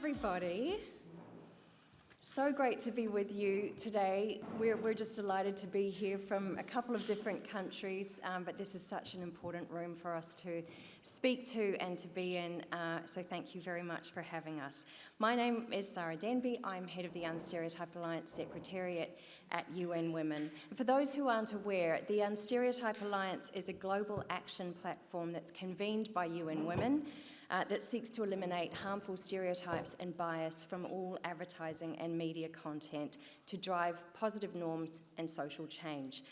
everybody. So great to be with you today. We're just delighted to be here from a couple of different countries, but this is such an important room for us to speak to and to be in, so thank you very much for having us. My name is Sara Denby. I'm head of the Unstereotype Alliance Secretariat at UN Women. And for those who aren't aware, the Unstereotype Alliance is a global action platform that's convened by UN Women that seeks to eliminate harmful stereotypes and bias from all advertising and media content to drive positive norms and social change.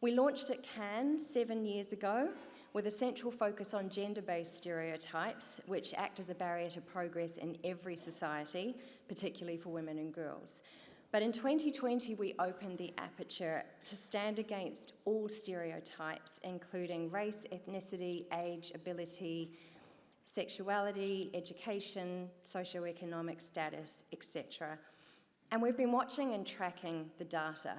We launched at Cannes 7 years ago with a central focus on gender-based stereotypes, which act as a barrier to progress in every society, particularly for women and girls. But in 2020, we opened the aperture to stand against all stereotypes, including race, ethnicity, age, ability, sexuality, education, socioeconomic status, etc. And we've been watching and tracking the data.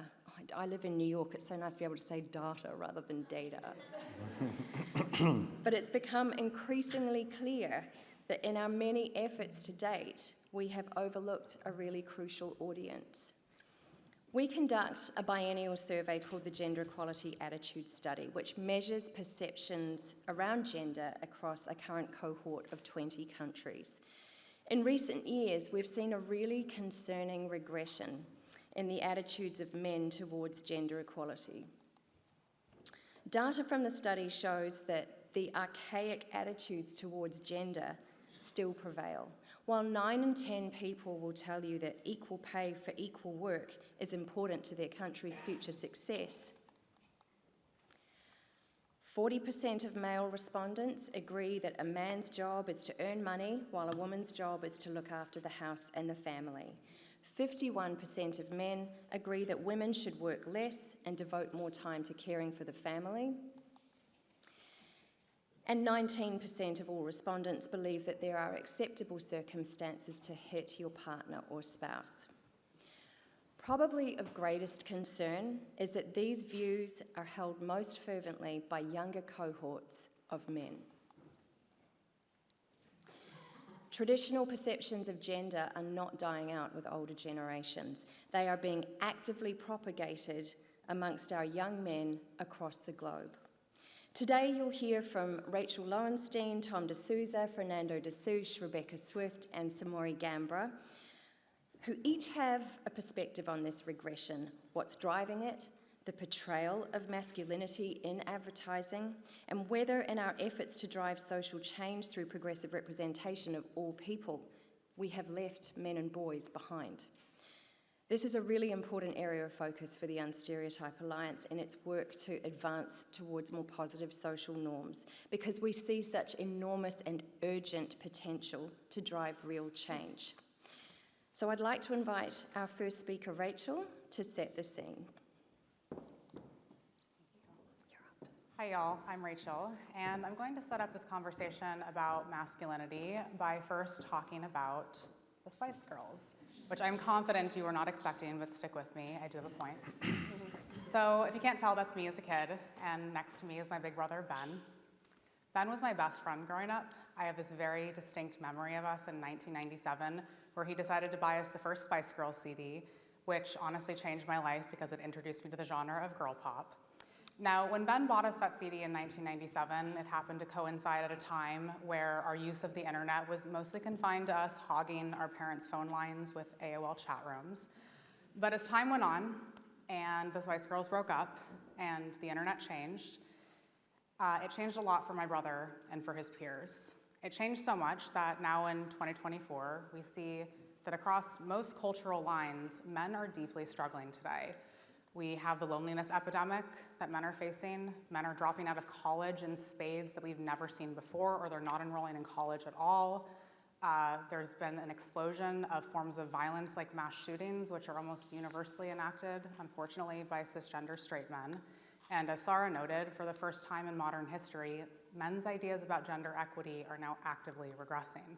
I live in New York, it's so nice to be able to say data rather than data. But it's become increasingly clear that in our many efforts to date, we have overlooked a really crucial audience. We conduct a biennial survey called the Gender Equality Attitude Study, which measures perceptions around gender across a current cohort of 20 countries. In recent years, we've seen a really concerning regression in the attitudes of men towards gender equality. Data from the study shows that the archaic attitudes towards gender still prevail. While 9 in 10 people will tell you that equal pay for equal work is important to their country's future success, 40% of male respondents agree that a man's job is to earn money while a woman's job is to look after the house and the family. 51% of men agree that women should work less and devote more time to caring for the family. And 19% of all respondents believe that there are acceptable circumstances to hit your partner or spouse. Probably of greatest concern is that these views are held most fervently by younger cohorts of men. Traditional perceptions of gender are not dying out with older generations. They are being actively propagated amongst our young men across the globe. Today you'll hear from Rachel Lowenstein, Tom D'Souza, Fernando Desouches, Rebecca Swift and Samori Gambrah, who each have a perspective on this regression, what's driving it, the portrayal of masculinity in advertising, and whether in our efforts to drive social change through progressive representation of all people, we have left men and boys behind. This is a really important area of focus for the Unstereotype Alliance in its work to advance towards more positive social norms, because we see such enormous and urgent potential to drive real change. So I'd like to invite our first speaker, Rachel, to set the scene. Hi y'all, I'm Rachel, and I'm going to set up this conversation about masculinity by first talking about the Spice Girls, which I'm confident you were not expecting, but stick with me, I do have a point. So if you can't tell, that's me as a kid, and next to me is my big brother, Ben. Ben was my best friend growing up. I have this very distinct memory of us in 1997, where he decided to buy us the first Spice Girls CD, which honestly changed my life because it introduced me to the genre of girl pop. Now, when Ben bought us that CD in 1997, it happened to coincide at a time where our use of the internet was mostly confined to us hogging our parents' phone lines with AOL chat rooms. But as time went on, and the Spice Girls broke up, and the internet changed, it changed a lot for my brother and for his peers. It changed so much that now in 2024, we see that across most cultural lines, men are deeply struggling today. We have the loneliness epidemic that men are facing. Men are dropping out of college in spades that we've never seen before, or they're not enrolling in college at all. There's been an explosion of forms of violence like mass shootings, which are almost universally enacted, unfortunately, by cisgender straight men. And as Sara noted, for the first time in modern history, men's ideas about gender equity are now actively regressing.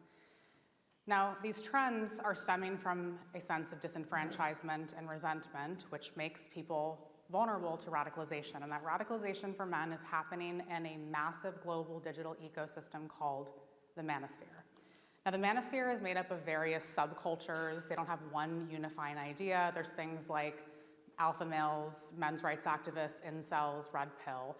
Now, these trends are stemming from a sense of disenfranchisement and resentment, which makes people vulnerable to radicalization. And that radicalization for men is happening in a massive global digital ecosystem called the manosphere. Now, the manosphere is made up of various subcultures. They don't have one unifying idea. There's things like alpha males, men's rights activists, incels, red pill.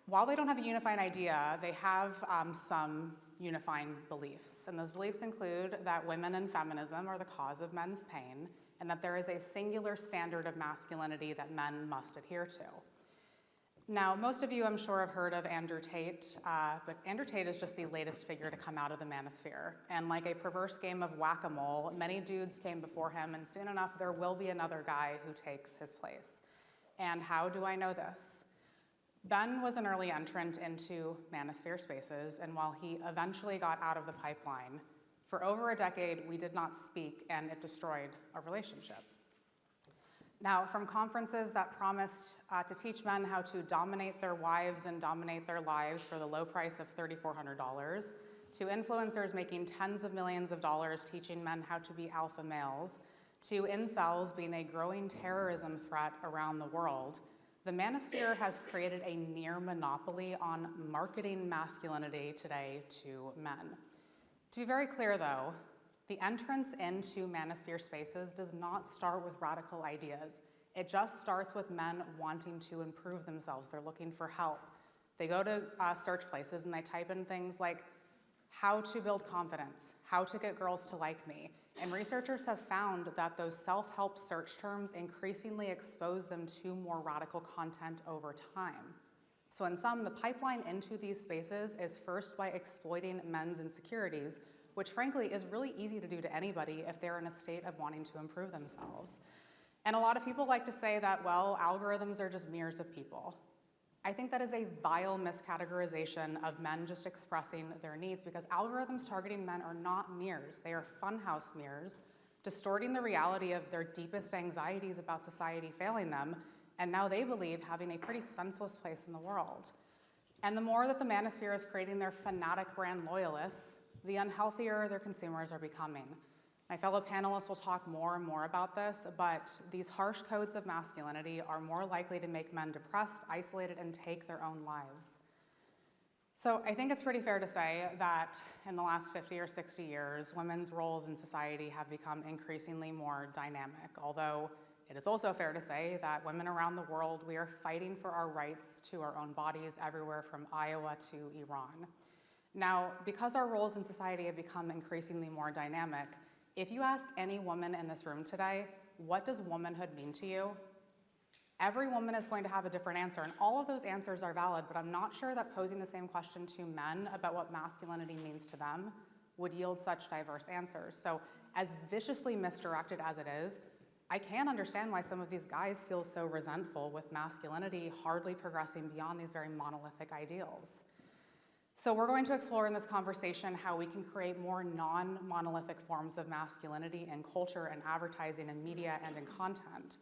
While they don't have a unifying idea, they have some unifying beliefs. And those beliefs include that women and feminism are the cause of men's pain, and that there is a singular standard of masculinity that men must adhere to. Now, most of you, I'm sure, have heard of Andrew Tate, but Andrew Tate is just the latest figure to come out of the manosphere. And like a perverse game of whack-a-mole, many dudes came before him, and soon enough, there will be another guy who takes his place. And how do I know this? Ben was an early entrant into manosphere spaces, and while he eventually got out of the pipeline, for over a decade, we did not speak, and it destroyed our relationship. Now, from conferences that promised to teach men how to dominate their wives and dominate their lives for the low price of $3,400, to influencers making tens of millions of dollars teaching men how to be alpha males, to incels being a growing terrorism threat around the world, the manosphere has created a near monopoly on marketing masculinity today to men. To be very clear, though, the entrance into manosphere spaces does not start with radical ideas. It just starts with men wanting to improve themselves. They're looking for help. They go to search places and they type in things like how to build confidence, how to get girls to like me. And researchers have found that those self-help search terms increasingly expose them to more radical content over time. So in sum, the pipeline into these spaces is first by exploiting men's insecurities, which frankly is really easy to do to anybody if they're in a state of wanting to improve themselves. And a lot of people like to say that, well, algorithms are just mirrors of people. I think that is a vile miscategorization of men just expressing their needs, because algorithms targeting men are not mirrors. They are funhouse mirrors, distorting the reality of their deepest anxieties about society failing them, and now they believe having a pretty senseless place in the world. And the more that the manosphere is creating their fanatic brand loyalists, the unhealthier their consumers are becoming. My fellow panelists will talk more and more about this, but these harsh codes of masculinity are more likely to make men depressed, isolated, and take their own lives. So I think it's pretty fair to say that in the last 50 or 60 years, women's roles in society have become increasingly more dynamic, although it is also fair to say that women around the world, we are fighting for our rights to our own bodies everywhere from Iowa to Iran. Now, because our roles in society have become increasingly more dynamic, if you ask any woman in this room today, what does womanhood mean to you? Every woman is going to have a different answer, and all of those answers are valid, but I'm not sure that posing the same question to men about what masculinity means to them would yield such diverse answers. So as viciously misdirected as it is, I can understand why some of these guys feel so resentful with masculinity hardly progressing beyond these very monolithic ideals. So we're going to explore in this conversation how we can create more non-monolithic forms of masculinity in culture and advertising and media and in content.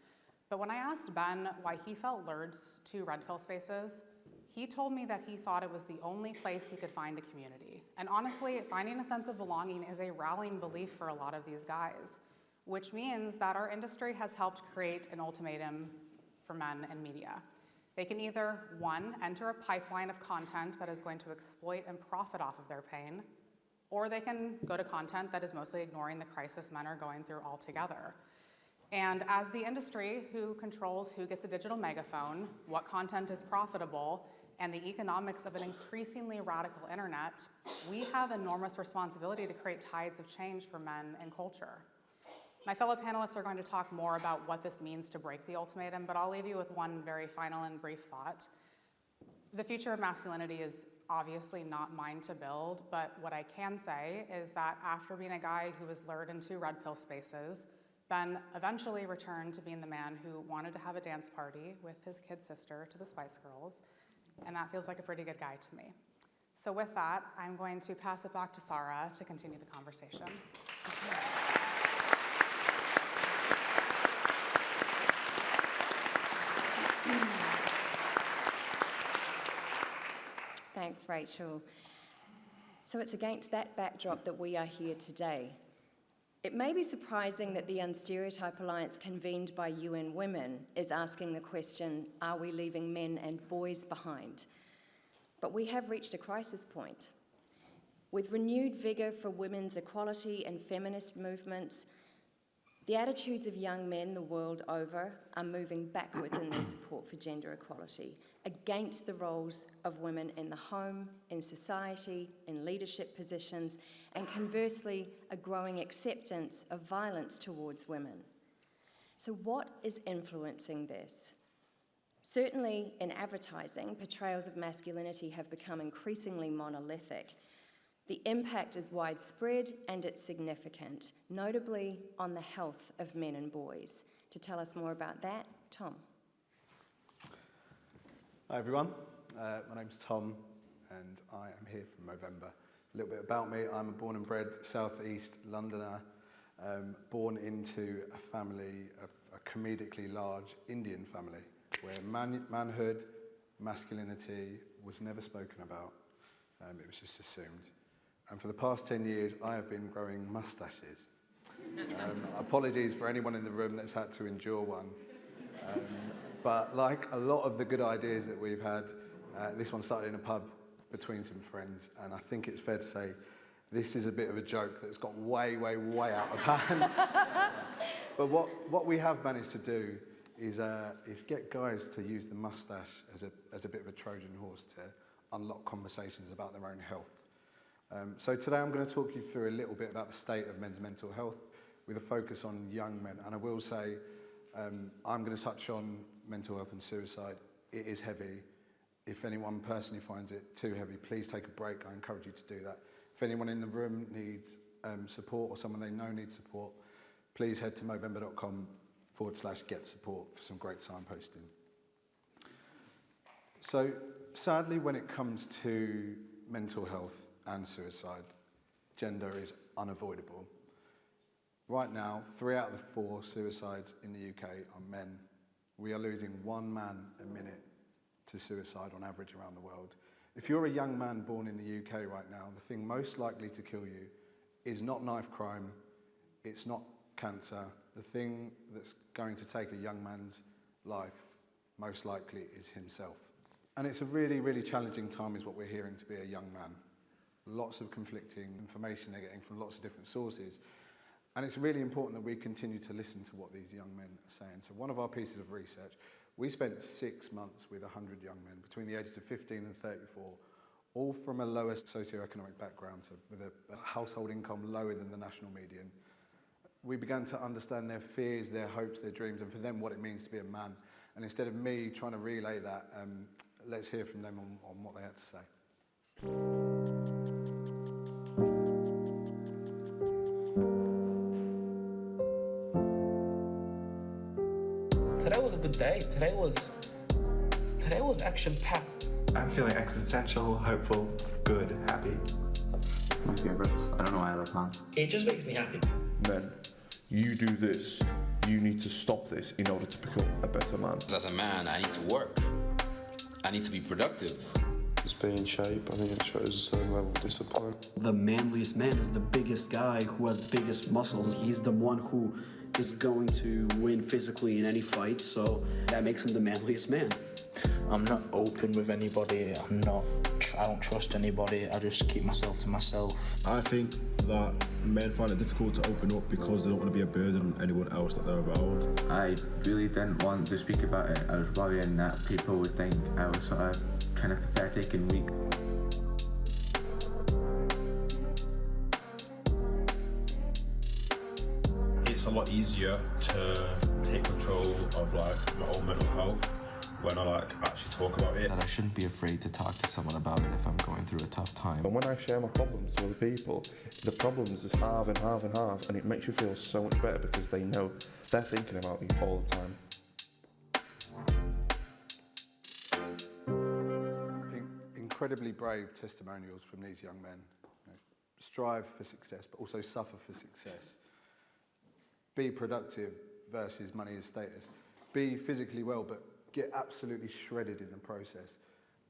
But when I asked Ben why he felt lured to red pill spaces, he told me that he thought it was the only place he could find a community. And honestly, finding a sense of belonging is a rallying belief for a lot of these guys, which means that our industry has helped create an ultimatum for men in media. They can either, one, enter a pipeline of content that is going to exploit and profit off of their pain, or they can go to content that is mostly ignoring the crisis men are going through altogether. And as the industry who controls who gets a digital megaphone, what content is profitable, and the economics of an increasingly radical internet, we have enormous responsibility to create tides of change for men and culture. My fellow panelists are going to talk more about what this means to break the ultimatum, but I'll leave you with one very final and brief thought. The future of masculinity is obviously not mine to build, but what I can say is that after being a guy who was lured into red pill spaces, Ben eventually returned to being the man who wanted to have a dance party with his kid sister to the Spice Girls, and that feels like a pretty good guy to me. So with that, I'm going to pass it back to Sara to continue the conversation. Thanks, Rachel. So it's against that backdrop that we are here today. It may be surprising that the Unstereotype Alliance, convened by UN Women, is asking the question, are we leaving men and boys behind? But we have reached a crisis point. With renewed vigour for women's equality and feminist movements, the attitudes of young men the world over are moving backwards in their support for gender equality, against the roles of women in the home, in society, in leadership positions, and conversely, a growing acceptance of violence towards women. So what is influencing this? Certainly in advertising, portrayals of masculinity have become increasingly monolithic. The impact is widespread and it's significant, notably on the health of men and boys. To tell us more about that, Tom. Hi everyone, my name's Tom and I am here from Movember. A little bit about me, I'm a born and bred Southeast Londoner, born into a family, a comedically large Indian family, where manhood, masculinity was never spoken about, it was just assumed. And for the past 10 years, I have been growing mustaches. Apologies for anyone in the room that's had to endure one. But like a lot of the good ideas that we've had, this one started in a pub between some friends, and I think it's fair to say this is a bit of a joke that's got way, way, way out of hand. But what we have managed to do is get guys to use the mustache as a bit of a Trojan horse to unlock conversations about their own health. So today I'm going to talk you through a little bit about the state of men's mental health with a focus on young men. And I will say, I'm going to touch on mental health and suicide. It is heavy. If anyone personally finds it too heavy, please take a break. I encourage you to do that. If anyone in the room needs support or someone they know needs support, please head to movember.com/get support for some great signposting. So sadly, when it comes to mental health and suicide, gender is unavoidable. Right now, 3 out of the 4 suicides in the UK are men. We are losing 1 man a minute to suicide on average around the world. If you're a young man born in the UK right now, the thing most likely to kill you is not knife crime, it's not cancer. The thing that's going to take a young man's life most likely is himself. And it's a really, really challenging time is what we're hearing to be a young man. Lots of conflicting information they're getting from lots of different sources. And it's really important that we continue to listen to what these young men are saying. So one of our pieces of research, we spent 6 months with 100 young men between the ages of 15 and 34, all from a lower socioeconomic background, so with a household income lower than the national median. We began to understand their fears, their hopes, their dreams, and for them what it means to be a man. And instead of me trying to relay that, let's hear from them on what they had to say. Today was a good day. Today was action-packed. I'm feeling existential, hopeful, good, happy. My favourites. I don't know why I have plans. It just makes me happy. Men, you do this. You need to stop this in order to become a better man. As a man, I need to work. I need to be productive. Just be in shape. I think it shows a certain level of discipline. The manliest man is the biggest guy who has the biggest muscles. He's the one who is going to win physically in any fight, so that makes him the manliest man. I'm not open with anybody. I don't trust anybody. I just keep myself to myself. I think that men find it difficult to open up because they don't want to be a burden on anyone else that they're around. I really didn't want to speak about it. I was worrying that people would think I was sort of kind of pathetic and weak. It's a lot easier to take control of like my own mental health when I actually talk about it. That I shouldn't be afraid to talk to someone about it if I'm going through a tough time. And when I share my problems to other people, the problems is half and half and half, and it makes you feel so much better because they know they're thinking about you all the time. Incredibly brave testimonials from these young men. You know, strive for success, but also suffer for success. Be productive versus money as status. Be physically well, but get absolutely shredded in the process.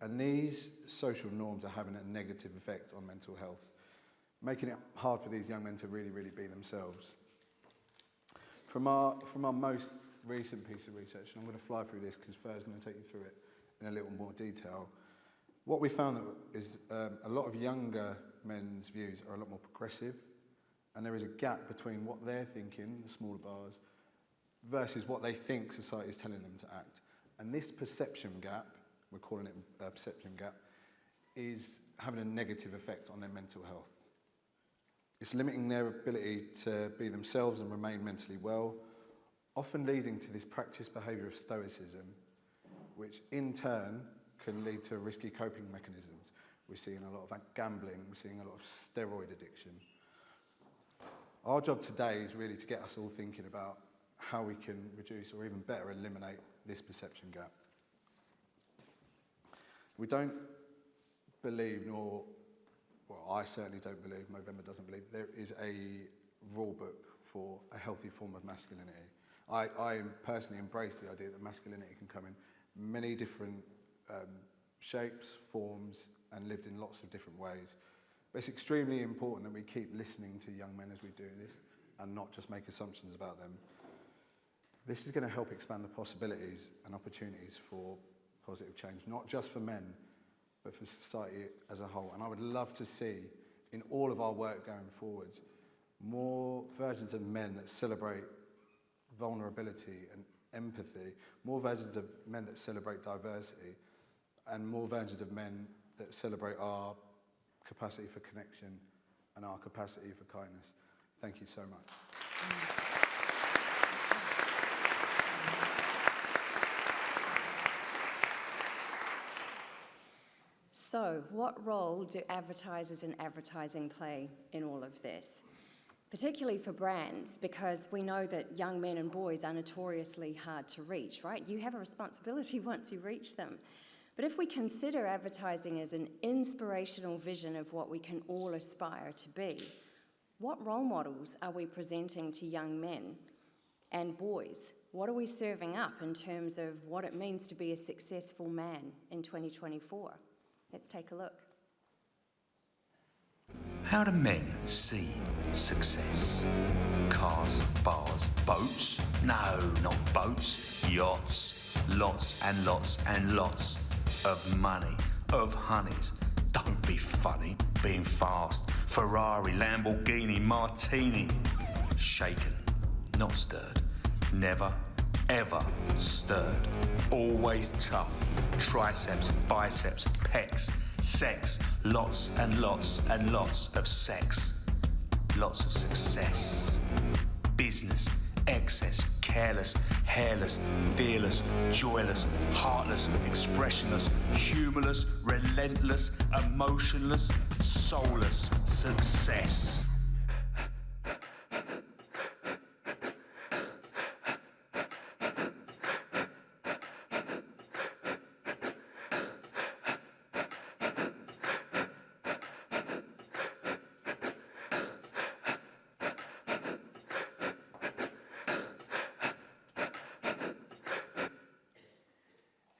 And these social norms are having a negative effect on mental health, making it hard for these young men to really, really be themselves. From our most recent piece of research, and I'm going to fly through this because Fer's going to take you through it in a little more detail, what we found is a lot of younger men's views are a lot more progressive, and there is a gap between what they're thinking, the smaller bars, versus what they think society is telling them to act. And this perception gap, we're calling it a perception gap, is having a negative effect on their mental health. It's limiting their ability to be themselves and remain mentally well, often leading to this practiced behaviour of stoicism, which in turn can lead to risky coping mechanisms. We're seeing a lot of gambling, we're seeing a lot of steroid addiction. Our job today is really to get us all thinking about how we can reduce or even better eliminate this perception gap. We don't believe, well, I certainly don't believe, Movember doesn't believe, there is a rule book for a healthy form of masculinity. I personally embrace the idea that masculinity can come in many different shapes, forms, and lived in lots of different ways. But it's extremely important that we keep listening to young men as we do this and not just make assumptions about them. This is going to help expand the possibilities and opportunities for positive change, not just for men, but for society as a whole. And I would love to see, in all of our work going forwards, more versions of men that celebrate vulnerability and empathy, more versions of men that celebrate diversity, and more versions of men that celebrate our capacity for connection and our capacity for kindness. Thank you so much. So, what role do advertisers and advertising play in all of this? Particularly for brands, because we know that young men and boys are notoriously hard to reach, right? You have a responsibility once you reach them. But if we consider advertising as an inspirational vision of what we can all aspire to be, what role models are we presenting to young men and boys? What are we serving up in terms of what it means to be a successful man in 2024? Let's take a look. How do men see success? Cars, bars, boats? No, not boats. Yachts. Lots and lots and lots of money, of honeys. Don't be funny, being fast. Ferrari, Lamborghini, Martini. Shaken, not stirred. Never, ever stirred. Always tough. Triceps, biceps, pecs. Sex, lots and lots and lots of sex. Lots of success. Business, excess, careless, hairless, fearless, joyless, heartless, expressionless, humorless, relentless, emotionless, soulless success.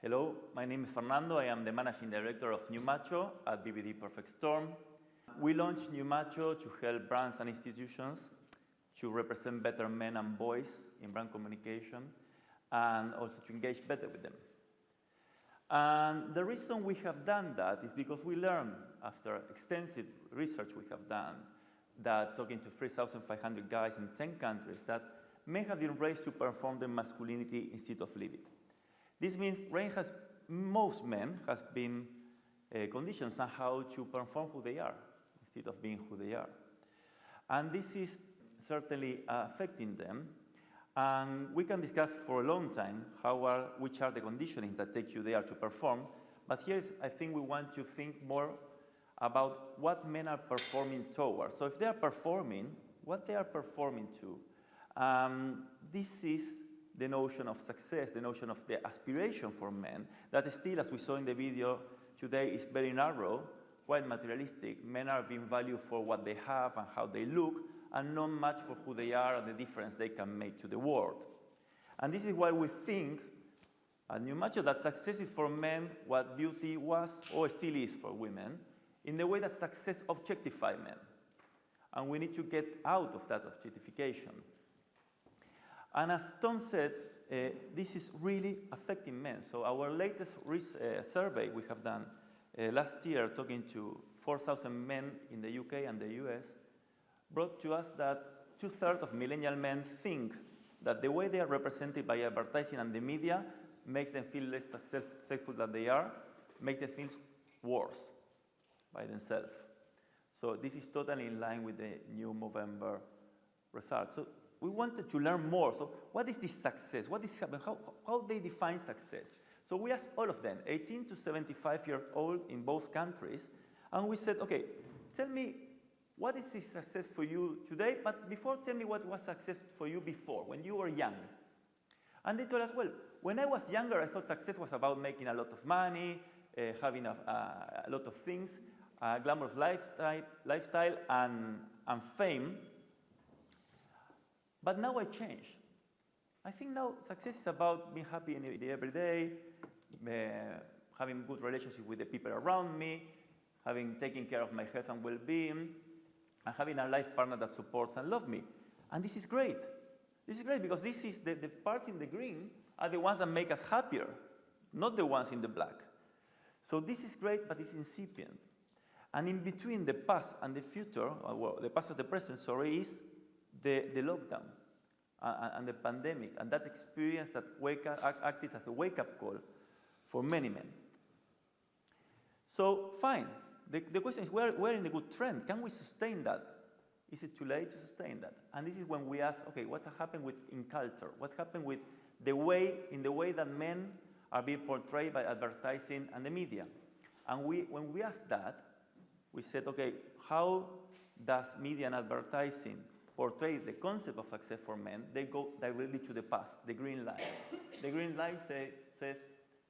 Hello, my name is Fernando. I am the managing director of New Macho at BBD Perfect Storm. We launched New Macho to help brands and institutions to represent better men and boys in brand communication and also to engage better with them. And the reason we have done that is because we learned after extensive research we have done that talking to 3,500 guys in 10 countries that men have been raised to perform their masculinity instead of live it. This means most men has been conditioned somehow to perform who they are instead of being who they are. And this is certainly affecting them. And we can discuss for a long time which are the conditionings that take you there to perform. But here, I think we want to think more about what men are performing towards. So if they are performing, what they are performing to. This is the notion of success, the notion of the aspiration for men, that still, as we saw in the video today, is very narrow, quite materialistic. Men are being valued for what they have and how they look, and not much for who they are and the difference they can make to the world. And this is why we think at New Macho that success is for men what beauty was or still is for women, in the way that success objectifies men. And we need to get out of that objectification. And as Tom said, this is really affecting men. So our latest survey we have done last year, talking to 4,000 men in the UK and the US, brought to us that 2/3 of millennial men think that the way they are represented by advertising and the media makes them feel less successful than they are, makes them feel worse by themselves. So this is totally in line with the new Movember results. So we wanted to learn more. So what is this success? What is happening? How they define success? So we asked all of them, 18 to 75 years old in both countries, and we said, okay, tell me, what is this success for you today? But before, tell me what was success for you before, when you were young. And they told us, well, when I was younger, I thought success was about making a lot of money, having a lot of things, a glamorous lifestyle and fame. But now I changed. I think now success is about being happy every day, having good relationship with the people around me, taking care of my health and well-being, and having a life partner that supports and loves me. And this is great. This is great because this is the parts in the green are the ones that make us happier, not the ones in the black. So this is great, but it's incipient. And in between the past and the future, well, the past and the present, sorry, is the lockdown and the pandemic, and that experience that acted as a wake-up call for many men. So fine, the question is, we're in a good trend. Can we sustain that? Is it too late to sustain that? And this is when we ask, okay, what happened in culture? What happened with the way that men are being portrayed by advertising and the media? And when we asked that, we said, okay, how does media and advertising portray the concept of success for men? They go directly to the past, the green line. The green line says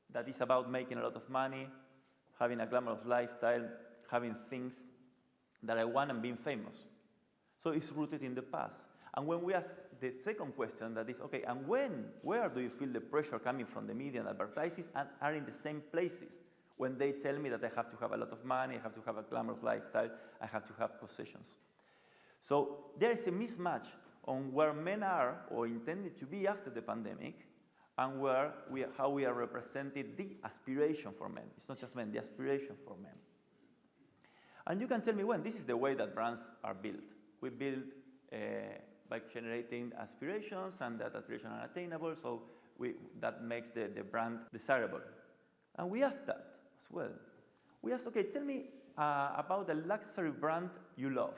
that it's about making a lot of money, having a glamorous lifestyle, having things that I want, and being famous. So it's rooted in the past. And when we ask the second question, that is, okay, and where do you feel the pressure coming from the media and advertising and are in the same places when they tell me that I have to have a lot of money, I have to have a glamorous lifestyle, I have to have possessions? So there is a mismatch on where men are or intended to be after the pandemic and how we are represented, the aspiration for men. It's not just men, the aspiration for men. And you can tell me when. This is the way that brands are built. We build by generating aspirations, and that aspirations are attainable, so that makes the brand desirable. And we asked that as well. We asked, okay, tell me about the luxury brand you love,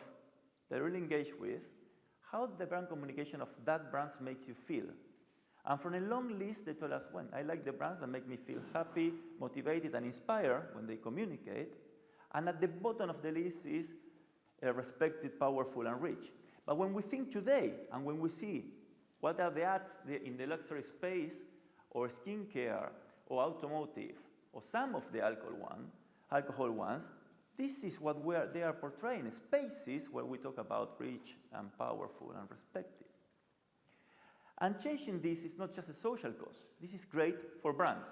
that you really engage with, how the brand communication of that brand makes you feel. And from a long list, they told us, well, I like the brands that make me feel happy, motivated, and inspired when they communicate. And at the bottom of the list is respected, powerful, and rich. But when we think today, and when we see what are the ads in the luxury space, or skincare, or automotive, or some of the alcohol ones, this is what they are portraying, spaces where we talk about rich and powerful and respected. And changing this is not just a social cause. This is great for brands.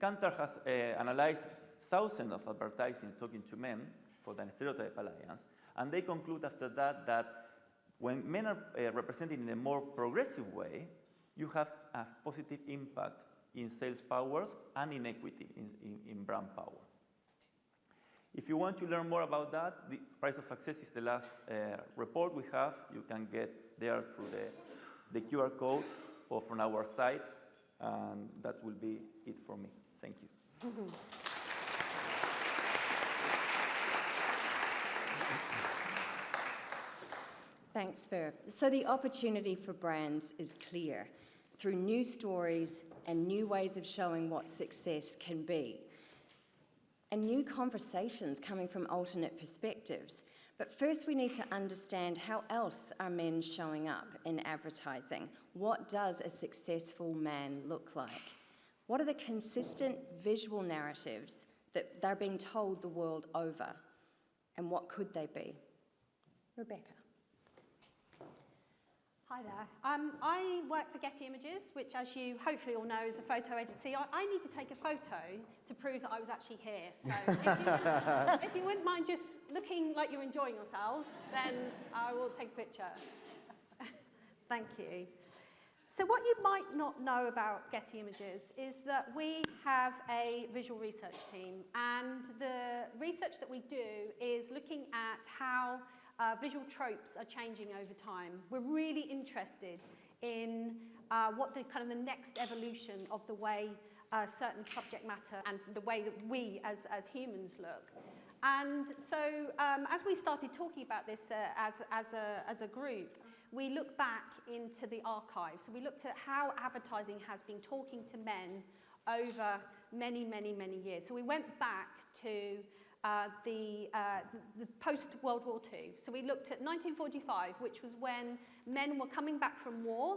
Kantar has analyzed thousands of advertising talking to men for the Unstereotype Alliance, and they conclude after that when men are represented in a more progressive way, you have a positive impact in sales powers and in equity, in brand power. If you want to learn more about that, the Price of Success is the last report we have. You can get there through the QR code or from our site, and that will be it for me. Thank you. Thanks, Fer. So the opportunity for brands is clear through new stories and new ways of showing what success can be, and new conversations coming from alternate perspectives. But first we need to understand how else are men showing up in advertising. What does a successful man look like? What are the consistent visual narratives that they're being told the world over? And what could they be? Rebecca. Hi there. I work for Getty Images, which, as you hopefully all know, is a photo agency. I need to take a photo to prove that I was actually here. So if you wouldn't mind just looking like you're enjoying yourselves, then I will take a picture. Thank you. So what you might not know about Getty Images is that we have a visual research team, and the research that we do is looking at how visual tropes are changing over time. We're really interested in what the next evolution of the way certain subject matter and the way that we as humans look. And so as we started talking about this as a group, we looked back into the archives. So we looked at how advertising has been talking to men over many, many, many years. So we went back to the post-World War II. So we looked at 1945, which was when men were coming back from war,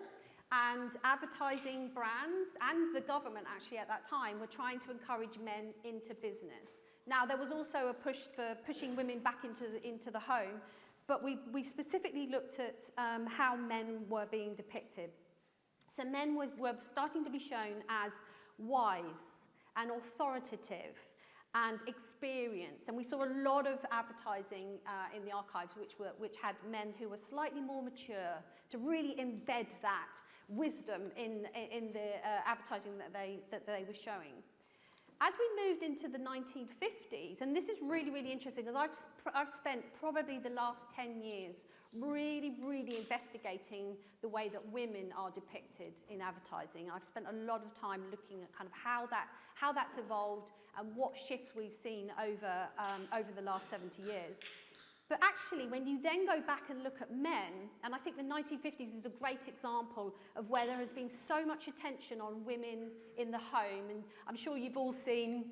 and advertising brands and the government actually at that time were trying to encourage men into business. Now, there was also a push for pushing women back into the home, but we specifically looked at how men were being depicted. So men were starting to be shown as wise and authoritative and experienced. And we saw a lot of advertising in the archives which had men who were slightly more mature to really embed that wisdom in the advertising that they were showing. As we moved into the 1950s, and this is really, really interesting, because I've spent probably the last 10 years really, really investigating the way that women are depicted in advertising. I've spent a lot of time looking at kind of how that's evolved and what shifts we've seen over the last 70 years. But actually, when you then go back and look at men, and I think the 1950s is a great example of where there has been so much attention on women in the home, and I'm sure you've all seen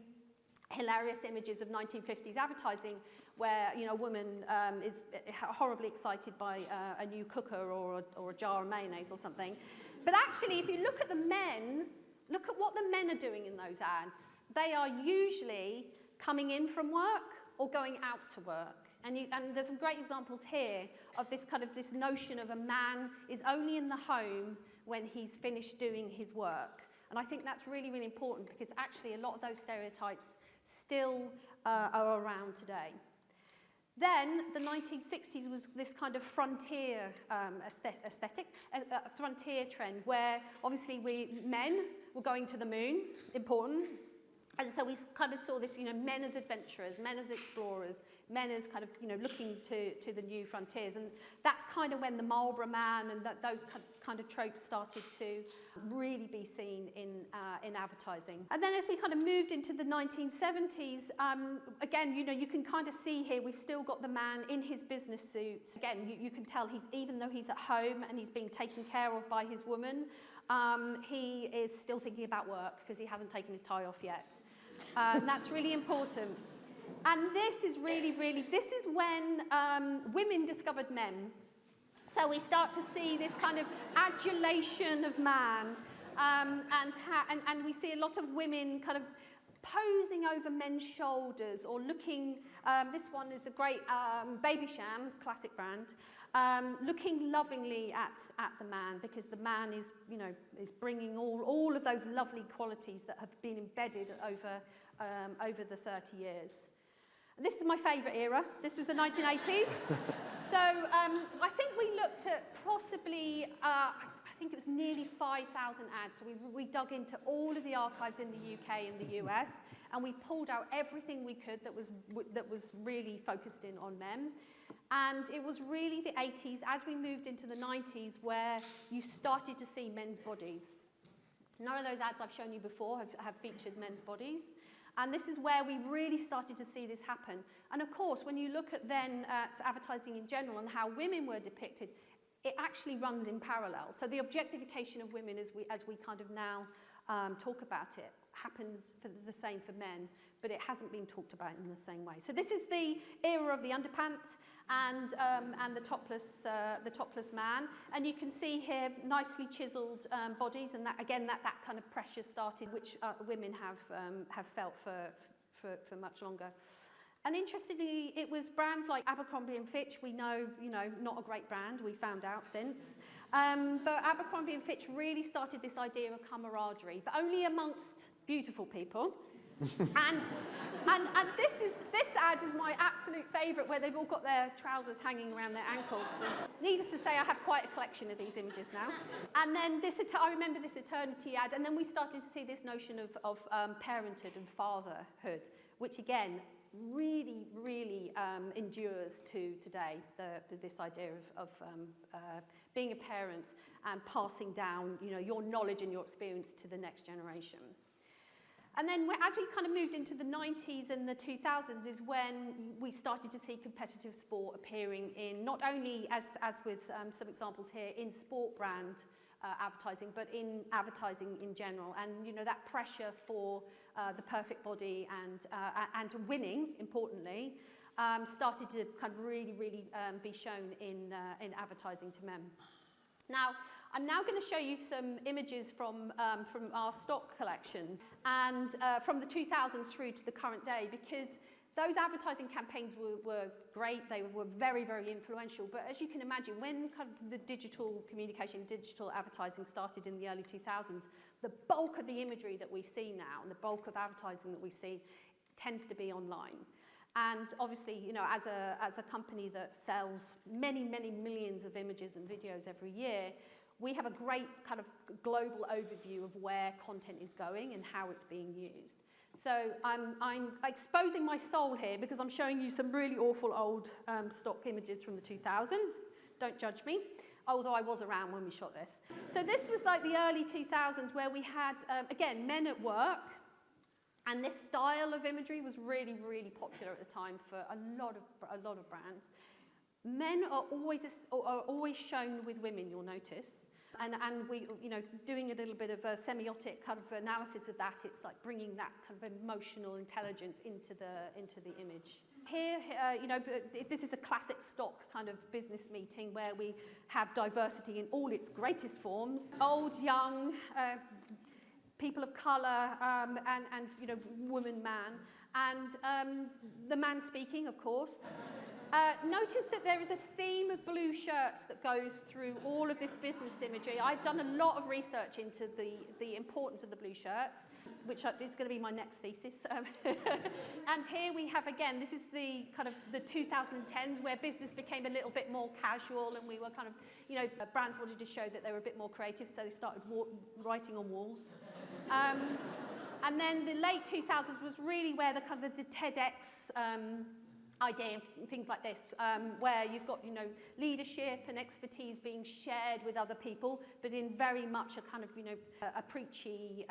hilarious images of 1950s advertising where, you know, a woman is horribly excited by a new cooker or a jar of mayonnaise or something. But actually, if you look at the men, look at what the men are doing in those ads. They are usually coming in from work or going out to work. And there's some great examples here of this this notion of a man is only in the home when he's finished doing his work. And I think that's really, really important, because actually a lot of those stereotypes still are around today. Then the 1960s was this kind of frontier aesthetic, frontier trend, where obviously men were going to the moon, important. And so we kind of saw this, men as adventurers, men as explorers, men as looking to the new frontiers. And that's kind of when the Marlborough Man and those kind of tropes started to really be seen in advertising. And then as we kind of moved into the 1970s, again, you can kind of see here, we've still got the man in his business suit. Again, you can tell even though he's at home and he's being taken care of by his woman, he is still thinking about work because he hasn't taken his tie off yet. And that's really important. And this is this is when women discovered men. So we start to see this kind of adulation of man, and we see a lot of women kind of posing over men's shoulders or looking, this one is a great Baby Sham, classic brand, looking lovingly at the man, because the man is bringing all of those lovely qualities that have been embedded over the 30 years. And this is my favourite era. This was the 1980s. So I think we looked at possibly, I think it was nearly 5,000 ads. So we dug into all of the archives in the UK and the US, and we pulled out everything we could that was really focused in on men. And it was really the 80s, as we moved into the 90s, where you started to see men's bodies. None of those ads I've shown you before have featured men's bodies. And this is where we really started to see this happen. And of course, when you look at advertising in general and how women were depicted, it actually runs in parallel. So the objectification of women, as we kind of now talk about it, happens for the same for men, but it hasn't been talked about in the same way. So this is the era of the underpant and the topless man, and you can see here nicely chiseled bodies, and that again that kind of pressure started, which women have felt for much longer. And interestingly, it was brands like Abercrombie & Fitch. We know, not a great brand, we found out since. But Abercrombie & Fitch really started this idea of camaraderie, but only amongst beautiful people. And this ad is my absolute favourite, where they've all got their trousers hanging around their ankles. Needless to say, I have quite a collection of these images now. And then I remember this eternity ad, and then we started to see this notion of parenthood and fatherhood, which again really, really endures to today. This idea of being a parent and passing down, your knowledge and your experience to the next generation. And then as we kind of moved into the 90s and the 2000s is when we started to see competitive sport appearing in, not only as with some examples here, in sport brand advertising, but in advertising in general. And that pressure for the perfect body and winning, importantly, started to kind of really, really be shown in advertising to men. Now, I'm now going to show you some images from our stock collections and from the 2000s through to the current day, because those advertising campaigns were great. They were very, very influential. But as you can imagine, when kind of the digital communication, digital advertising started in the early 2000s, the bulk of the imagery that we see now and the bulk of advertising that we see tends to be online. And obviously, as a company that sells many, many millions of images and videos every year, we have a great kind of global overview of where content is going and how it's being used. So I'm exposing my soul here because I'm showing you some really awful old stock images from the 2000s. Don't judge me, although I was around when we shot this. So this was like the early 2000s where we had, again, men at work. And this style of imagery was really, really popular at the time for a lot of brands. Men are always shown with women, you'll notice. And we, doing a little bit of a semiotic kind of analysis of that, it's like bringing that kind of emotional intelligence into the image. Here, this is a classic stock kind of business meeting where we have diversity in all its greatest forms. Old, young, people of colour, and woman, man. And the man speaking, of course. Notice that there is a theme of blue shirts that goes through all of this business imagery. I've done a lot of research into the importance of the blue shirts, which is going to be my next thesis. And here we have, again, this is the kind of the 2010s where business became a little bit more casual, and we were kind of, brands wanted to show that they were a bit more creative, so they started writing on walls. And then the late 2000s was really where the kind of the TEDx idea, things like this, where you've got, leadership and expertise being shared with other people, but in very much a kind of, a preachy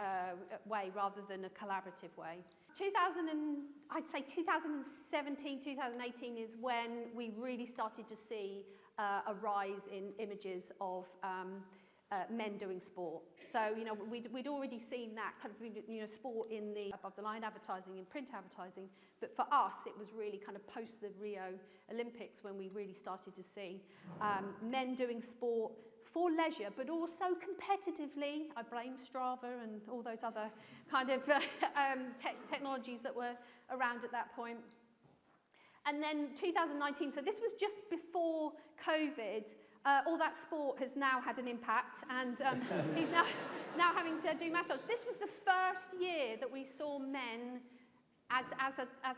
way rather than a collaborative way. I'd say 2017, 2018 is when we really started to see a rise in images of men doing sport. So, we'd already seen that kind of, sport in the above-the-line advertising and print advertising, but for us, it was really kind of post the Rio Olympics when we really started to see men doing sport for leisure, but also competitively. I blame Strava and all those other kind of technologies that were around at that point. And then 2019, so this was just before COVID. All that sport has now had an impact, and he's now having to do mashups. This was the first year that we saw men as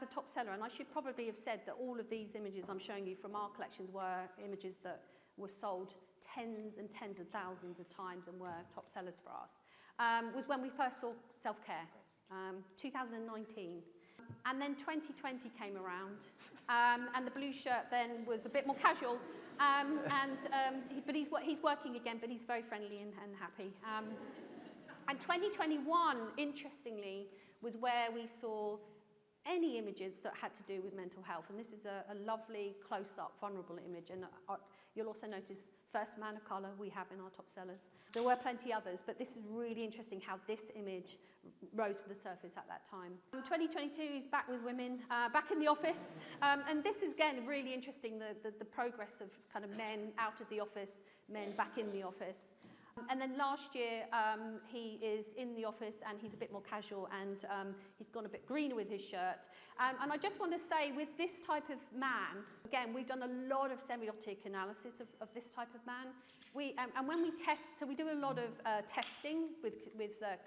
a top seller, and I should probably have said that all of these images I'm showing you from our collections were images that were sold tens and tens of thousands of times and were top sellers for us. Was when we first saw self-care, 2019. And then 2020 came around, and the blue shirt then was a bit more casual, but he's working again, but he's very friendly and happy. And 2021, interestingly, was where we saw any images that had to do with mental health, and this is a lovely close-up, vulnerable image, and you'll also notice first man of colour we have in our top sellers. There were plenty others, but this is really interesting how this image rose to the surface at that time. 2022 is back with women, back in the office, and this is again really interesting, the progress of kind of men out of the office, men back in the office. And then last year, he is in the office and he's a bit more casual and he's gone a bit greener with his shirt. And I just want to say, with this type of man, again, we've done a lot of semiotic analysis of this type of man. And when we test, so we do a lot of testing with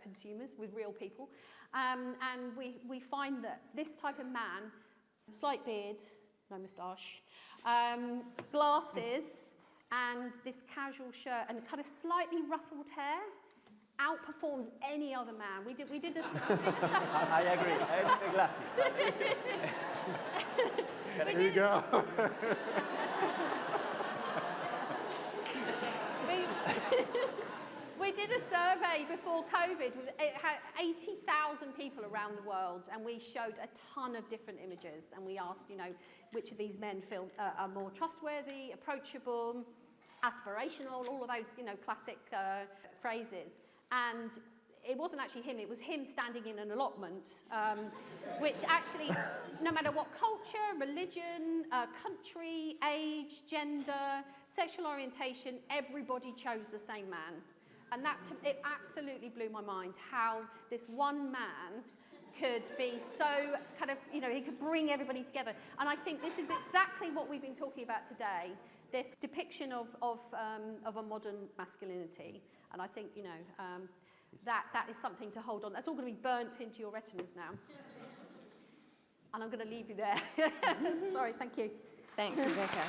consumers, with real people, and we find that this type of man, slight beard, no moustache, glasses, and this casual shirt and kind of slightly ruffled hair outperforms any other man. We did a I agree. I have the glasses. There you go. We did a survey before COVID. It had 80,000 people around the world, and we showed a ton of different images. And we asked, which of these men feel are more trustworthy, approachable, aspirational, all of those, classic phrases. And it wasn't actually him, it was him standing in an allotment, which actually, no matter what culture, religion, country, age, gender, sexual orientation, everybody chose the same man. And it absolutely blew my mind how this one man could be so kind of, he could bring everybody together. And I think this is exactly what we've been talking about today, this depiction of a modern masculinity. And I think, that is something to hold on. That's all going to be burnt into your retinas now. And I'm going to leave you there. Sorry, thank you. Thanks, Rebecca.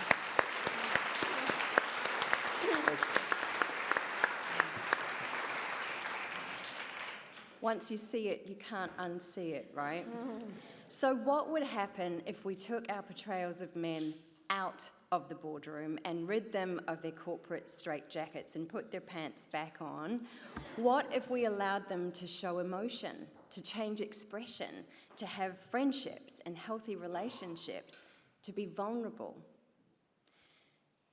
Once you see it, you can't unsee it, right? So what would happen if we took our portrayals of men out of the boardroom and rid them of their corporate straitjackets and put their pants back on? What if we allowed them to show emotion, to change expression, to have friendships and healthy relationships, to be vulnerable?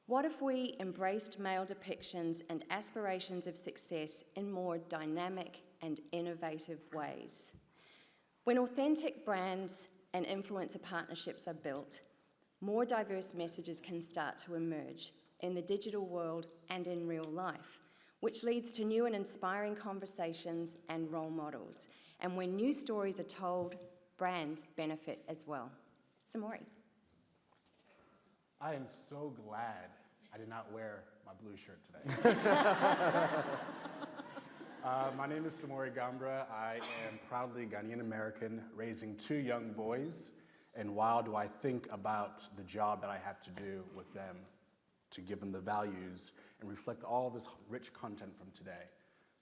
What if we embraced male depictions and aspirations of success in more dynamic and innovative ways? When authentic brands and influencer partnerships are built, more diverse messages can start to emerge in the digital world and in real life, which leads to new and inspiring conversations and role models. And when new stories are told, brands benefit as well. Samori. I am so glad I did not wear my blue shirt today. My name is Samori Gambrah. I am proudly Ghanaian American, raising 2 young boys. And wow, do I think about the job that I have to do with them to give them the values and reflect all this rich content from today.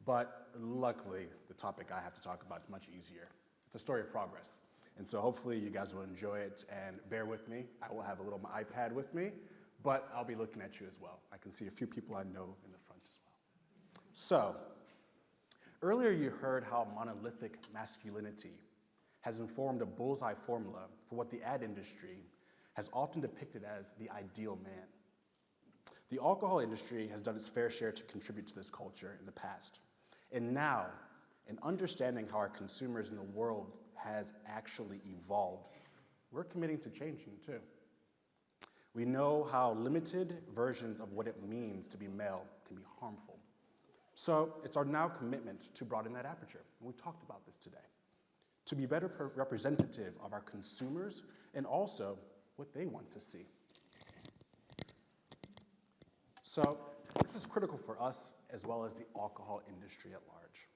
But luckily, the topic I have to talk about is much easier. It's a story of progress. And so hopefully you guys will enjoy it and bear with me. I will have a little iPad with me, but I'll be looking at you as well. I can see a few people I know in the front as well. So, earlier you heard how monolithic masculinity has informed a bullseye formula for what the ad industry has often depicted as the ideal man. The alcohol industry has done its fair share to contribute to this culture in the past. And now, in understanding how our consumers in the world has actually evolved, we're committing to changing too. We know how limited versions of what it means to be male can be harmful. So it's our now commitment to broaden that aperture. And we talked about this today. To be better representative of our consumers and also what they want to see. So this is critical for us as well as the alcohol industry at large.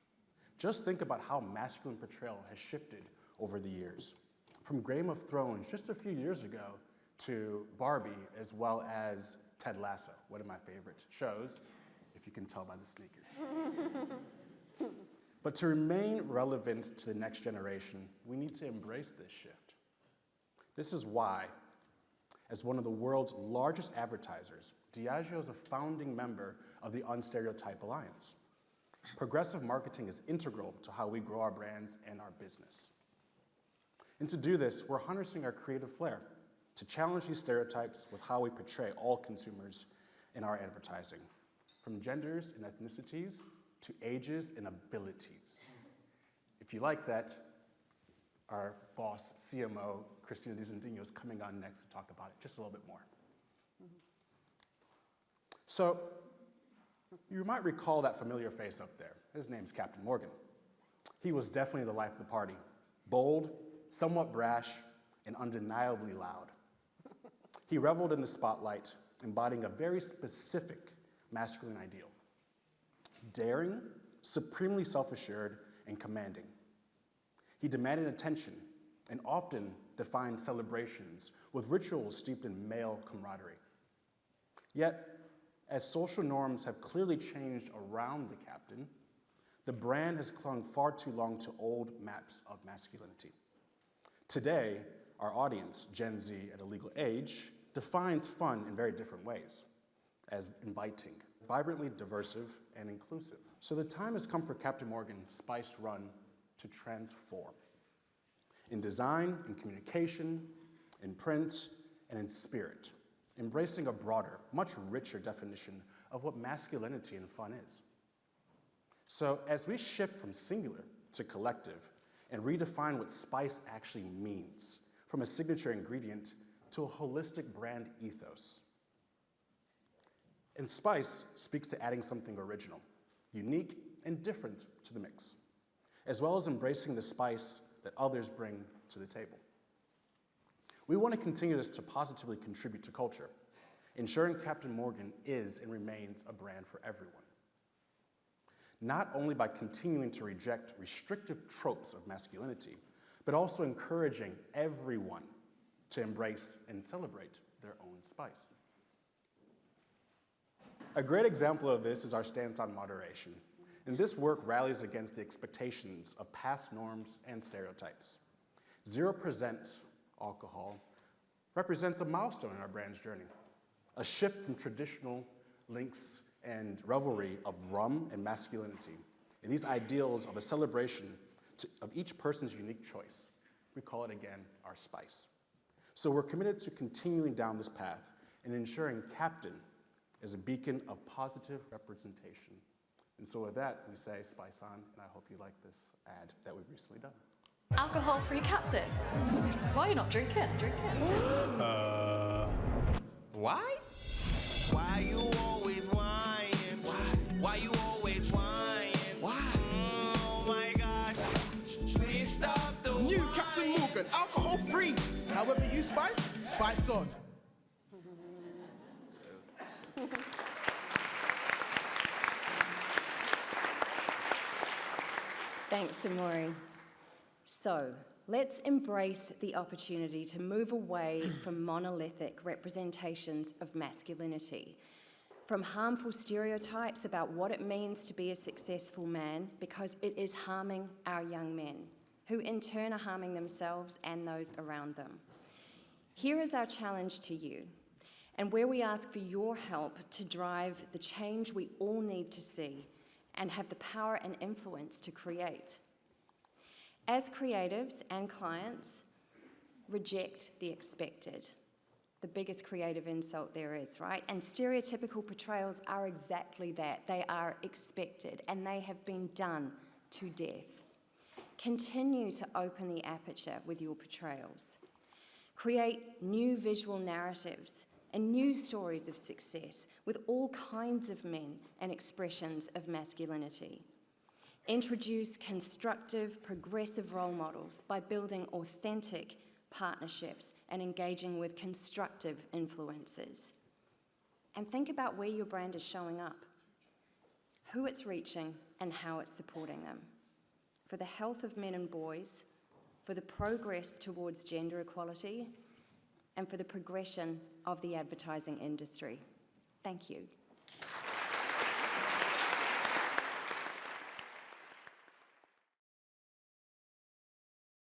Just think about how masculine portrayal has shifted over the years. From Game of Thrones just a few years ago to Barbie as well as Ted Lasso, one of my favorite shows, if you can tell by the sneakers. But to remain relevant to the next generation, we need to embrace this shift. This is why, as one of the world's largest advertisers, Diageo is a founding member of the Unstereotype Alliance. Progressive marketing is integral to how we grow our brands and our business. And to do this, we're harnessing our creative flair to challenge these stereotypes with how we portray all consumers in our advertising, from genders and ethnicities to ages and abilities. If you like that, our boss, CMO, Christina Dizendino, is coming on next to talk about it just a little bit more. So, You might recall that familiar face up there. His name's Captain Morgan. He was definitely the life of the party. Bold, somewhat brash, and undeniably loud. He reveled in the spotlight, embodying a very specific masculine ideal. Daring, supremely self-assured, and commanding. He demanded attention and often defined celebrations with rituals steeped in male camaraderie. Yet, as social norms have clearly changed around the captain, the brand has clung far too long to old maps of masculinity. Today, our audience, Gen Z at a legal age, defines fun in very different ways, as inviting, vibrantly diversive, and inclusive. So the time has come for Captain Morgan's Spice Run to transform. In design, in communication, in print, and in spirit, embracing a broader, much richer definition of what masculinity and fun is. So as we shift from singular to collective and redefine what spice actually means, from a signature ingredient to a holistic brand ethos. And spice speaks to adding something original, unique, and different to the mix, as well as embracing the spice that others bring to the table. We want to continue this to positively contribute to culture, ensuring Captain Morgan is and remains a brand for everyone. Not only by continuing to reject restrictive tropes of masculinity, but also encouraging everyone to embrace and celebrate their own spice. A great example of this is our stance on moderation. And this work rallies against the expectations of past norms and stereotypes. 0% alcohol represents a milestone in our brand's journey, a shift from traditional links and revelry of rum and masculinity, and these ideals of a celebration of each person's unique choice. We call it again our spice. So we're committed to continuing down this path and ensuring Captain is a beacon of positive representation. And so with that, we say spice on, and I hope you like this ad that we've recently done. Alcohol-free Captain. Why are you not drinking? Why? Why you always whining? Why you always whining? Why? Oh my gosh. Please stop the New Captain Morgan, alcohol-free. However you spice, spice on. Thanks, Samori. So, let's embrace the opportunity to move away from monolithic representations of masculinity, from harmful stereotypes about what it means to be a successful man, because it is harming our young men, who in turn are harming themselves and those around them. Here is our challenge to you, and where we ask for your help to drive the change we all need to see and have the power and influence to create. As creatives and clients, reject the expected. The biggest creative insult there is, right? And stereotypical portrayals are exactly that. They are expected, and they have been done to death. Continue to open the aperture with your portrayals. Create new visual narratives and new stories of success with all kinds of men and expressions of masculinity. Introduce constructive, progressive role models by building authentic partnerships and engaging with constructive influences. And think about where your brand is showing up, who it's reaching, and how it's supporting them. For the health of men and boys, for the progress towards gender equality, and for the progression of the advertising industry. Thank you.